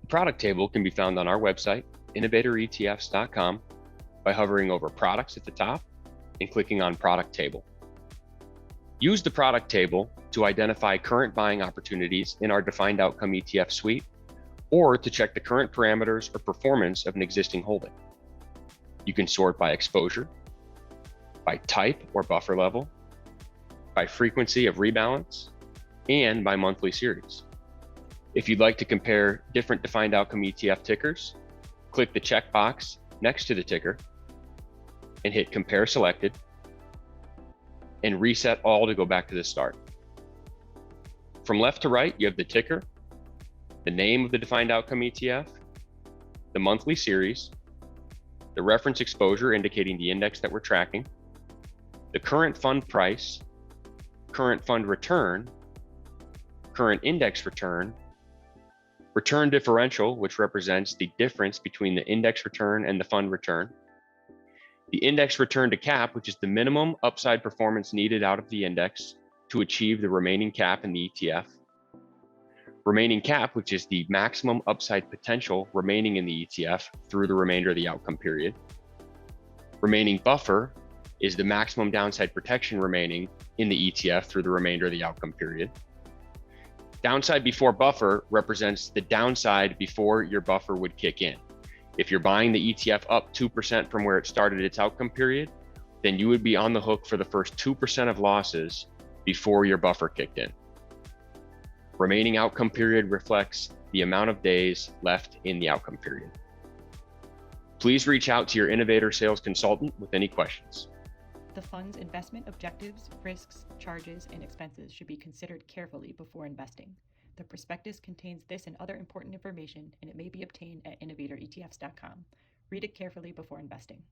The product table can be found on our website, innovatoretfs.com, by hovering over Products at the top and clicking on Product Table. Use the product table to identify current buying opportunities in our defined outcome ETF suite, or to check the current parameters or performance of an existing holding. You can sort by exposure, by type or buffer level, by frequency of rebalance, and by monthly series. If you'd like to compare different defined outcome ETF tickers, click the checkbox next to the ticker and hit Compare Selected, and reset all to go back to the start. From left to right, you have the ticker, the name of the defined outcome ETF, the monthly series, the reference exposure indicating the index that we're tracking, the current fund price, current fund return, current index return, return differential, which represents the difference between the index return and the fund return, the index return to cap, which is the minimum upside performance needed out of the index to achieve the remaining cap in the ETF, remaining cap, which is the maximum upside potential remaining in the ETF through the remainder of the outcome period, remaining buffer is the maximum downside protection remaining in the ETF through the remainder of the outcome period. Downside before buffer represents the downside before your buffer would kick in. If you're buying the ETF up 2% from where it started its outcome period, then you would be on the hook for the first 2% of losses before your buffer kicked in. Remaining outcome period reflects the amount of days left in the outcome period. Please reach out to your Innovator sales consultant with any questions. The fund's investment objectives, risks, charges, and expenses should be considered carefully before investing. The prospectus contains this and other important information, and it may be obtained at innovatoretfs.com. Read it carefully before investing.